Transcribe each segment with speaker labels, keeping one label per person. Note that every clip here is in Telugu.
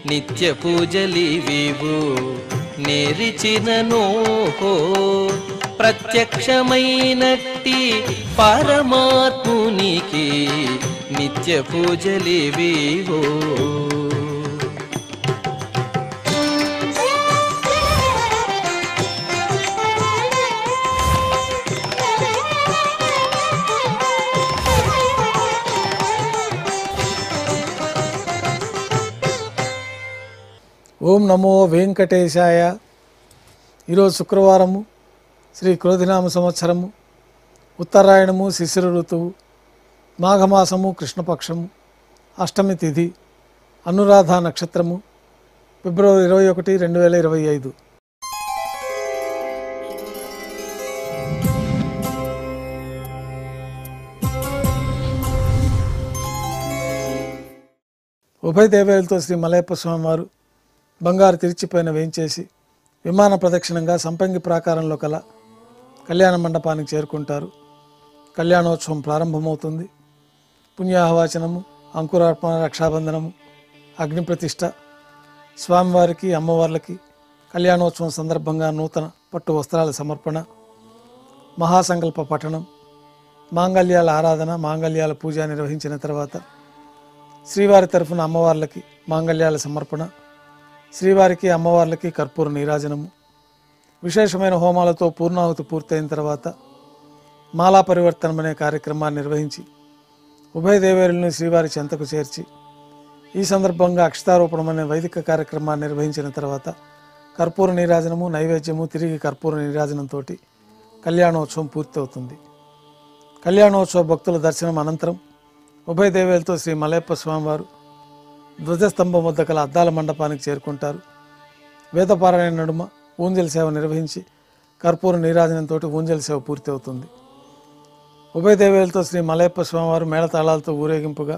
Speaker 1: నిత్య పూజలివివు నేరిచినను ప్రత్యక్షమైనట్టి పరమాత్మునికి నిత్య పూజలివివు.
Speaker 2: ఓం నమో వెంకటేశాయ. ఈరోజు శుక్రవారము, శ్రీ క్రోధినామ సంవత్సరము, ఉత్తరాయణము, శిశిర ఋతువు, మాఘమాసము, కృష్ణపక్షము, అష్టమి తిథి, అనురాధ నక్షత్రము, ఫిబ్రవరి 21, 2025. ఉభయ దేవేలతో శ్రీ మలయప్ప స్వామివారు బంగారు తిరిచిపైన వేయించేసి విమాన ప్రదక్షిణంగా సంపంగి ప్రాకారంలో కల కళ్యాణ మండపానికి చేరుకుంటారు. కళ్యాణోత్సవం ప్రారంభమవుతుంది. పుణ్యాహవాచనము, అంకురార్పణ, రక్షాబంధనము, అగ్నిప్రతిష్ఠ, స్వామివారికి అమ్మవార్లకి కళ్యాణోత్సవం సందర్భంగా నూతన పట్టు వస్త్రాల సమర్పణ, మహాసంకల్ప పఠనం, మాంగళ్యాల ఆరాధన, మాంగళ్యాల పూజ నిర్వహించిన తర్వాత శ్రీవారి తరఫున అమ్మవార్లకి మాంగళ్యాల సమర్పణ, శ్రీవారికి అమ్మవార్లకి కర్పూర నీరాజనము, విశేషమైన హోమాలతో పూర్ణాహుతి పూర్తయిన తర్వాత మాలా పరివర్తనం అనే కార్యక్రమాన్ని నిర్వహించి ఉభయ దేవేరులను శ్రీవారి చెంతకు చేర్చి ఈ సందర్భంగా అక్షతారోపణం అనే వైదిక కార్యక్రమాన్ని నిర్వహించిన తర్వాత కర్పూర నీరాజనము, నైవేద్యము, తిరిగి కర్పూర నీరాజనంతో కళ్యాణోత్సవం పూర్తవుతుంది. కళ్యాణోత్సవ భక్తుల దర్శనం అనంతరం ఉభయ దేవేలతో శ్రీ మలయప్ప స్వామివారు ధ్వజస్తంభం వద్ద కల అద్దాల మండపానికి చేరుకుంటారు. వేదపారాయణ నడుమ ఊంజల్ సేవ నిర్వహించి కర్పూర నీరాజనంతో ఊంజల్ సేవ పూర్తి అవుతుంది. ఉభయ దేవేలతో శ్రీ మలయప్ప స్వామివారు మేళతాళాలతో ఊరేగింపుగా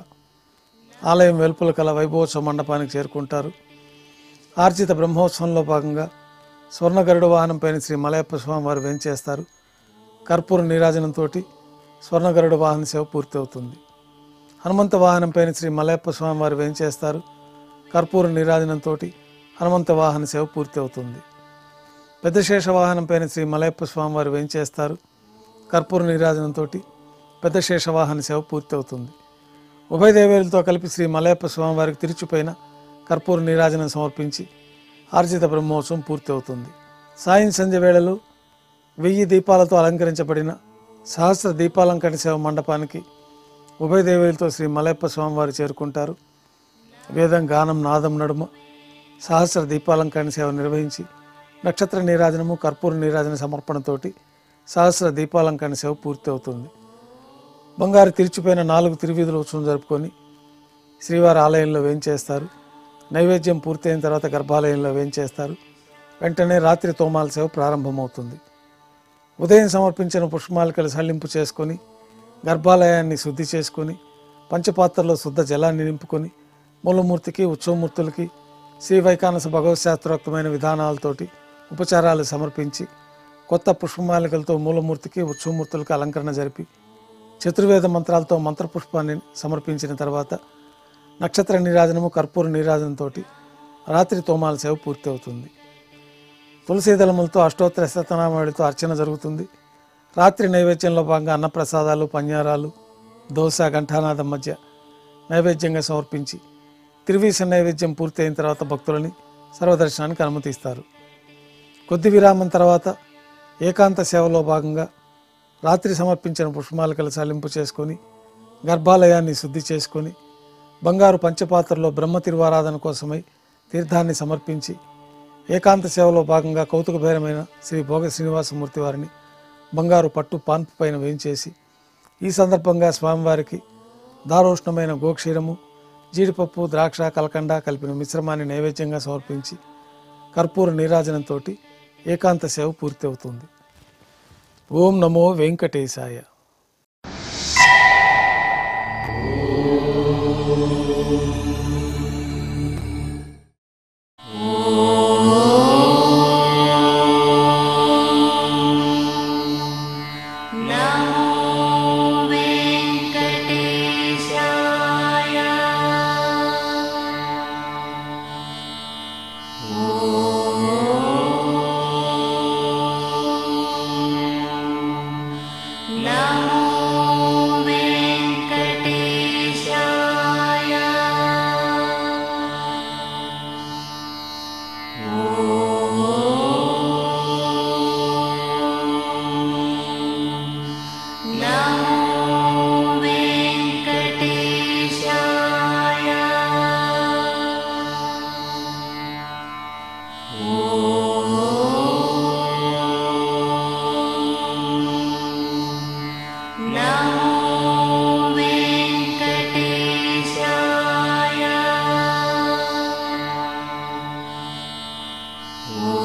Speaker 2: ఆలయం వెలుపల కల వైభవోత్సవ మండపానికి చేరుకుంటారు. ఆర్జిత బ్రహ్మోత్సవంలో భాగంగా స్వర్ణ గరుడ వాహనంపైన శ్రీ మలయప్ప స్వామివారు వేంచేస్తారు. కర్పూర నీరాజనంతో స్వర్ణ గరుడ వాహన సేవ పూర్తి అవుతుంది. హనుమంత వాహనంపైన శ్రీ మలయప్ప స్వామివారు వేంచేస్తారు. కర్పూర నీరాజనంతో హనుమంత వాహన సేవ పూర్తి అవుతుంది. పెద్ద శేష వాహనంపైన శ్రీ మలయప్ప స్వామివారు వేంచేస్తారు. కర్పూర నీరాజనంతో పెద్ద శేష వాహన సేవ పూర్తి అవుతుంది. ఉభయ దేవేలతో కలిపి శ్రీ మలయప్ప స్వామివారికి తిరుచుపైన కర్పూర నీరాజనం సమర్పించి ఆర్జిత బ్రహ్మోత్సవం పూర్తి అవుతుంది. సాయం సంధ్య వేళలో 1000 దీపాలతో అలంకరించబడిన సహస్ర దీపాలంకరణ సేవ మండపానికి ఉభయ దేవేలతో శ్రీ మలయప్ప స్వామివారు చేరుకుంటారు. వేదం, గానం, నాదం నడుమ సహస్ర దీపాలంకరణ సేవ నిర్వహించి నక్షత్ర నీరాజనము, కర్పూర నీరాజన సమర్పణతోటి సహస్ర దీపాలంకరణ సేవ పూర్తి అవుతుంది. బంగారు తిరిచిపోయిన 4 తిరువీధుల ఉత్సవం జరుపుకొని శ్రీవారి ఆలయంలో వేంచేస్తారు. నైవేద్యం పూర్తయిన తర్వాత గర్భాలయంలో వేంచేస్తారు. వెంటనే రాత్రి తోమాల సేవ ప్రారంభమవుతుంది. ఉదయం సమర్పించిన పుష్పమాలికలు సల్లింపు చేసుకొని గర్భాలయాన్ని శుద్ధి చేసుకొని పంచపాత్రలో శుద్ధ జలాన్ని నింపుకొని మూలమూర్తికి, ఉత్సవమూర్తులకి శ్రీ వైకానస భగవత్ శాస్త్రోక్తమైన విధానాలతోటి ఉపచారాలు సమర్పించి కొత్త పుష్పమాలికలతో మూలమూర్తికి, ఉత్సవమూర్తులకు అలంకరణ జరిపి చతుర్వేద మంత్రాలతో మంత్రపుష్పాన్ని సమర్పించిన తర్వాత నక్షత్ర నీరాజనము, కర్పూర నీరాజనంతో రాత్రి తోమాల సేవ పూర్తి అవుతుంది. తులసీదళములతో అష్టోత్తర శతనామావళితో అర్చన జరుగుతుంది. రాత్రి నైవేద్యంలో భాగంగా అన్నప్రసాదాలు, పన్యారాలు, దోశ, ఘంటానాదం మధ్య నైవేద్యంగా సమర్పించి తిరువీస నైవేద్యం పూర్తి అయిన తర్వాత భక్తులని సర్వదర్శనానికి అనుమతిస్తారు. కొద్ది విరామం తర్వాత ఏకాంత సేవలో భాగంగా రాత్రి సమర్పించిన పుష్పమాలికలు సల్లింపు చేసుకొని గర్భాలయాన్ని శుద్ధి చేసుకొని బంగారు పంచపాత్రలో బ్రహ్మ తిరువారాధన కోసమై తీర్థాన్ని సమర్పించి ఏకాంత సేవలో భాగంగా కౌతుకభైరమైన శ్రీ భోగ శ్రీనివాసమూర్తి వారిని బంగారు పట్టు పాన్పు పైన వేయించేసి ఈ సందర్భంగా స్వామివారికి దారోష్ణమైన గోక్షీరము, జీడిపప్పు, ద్రాక్ష, కలకండ కలిపిన మిశ్రమాన్ని నైవేద్యంగా సమర్పించి కర్పూర నీరాజనంతో ఏకాంత సేవ పూర్తి అవుతుంది. ఓం నమో వెంకటేశాయ.
Speaker 1: ఓ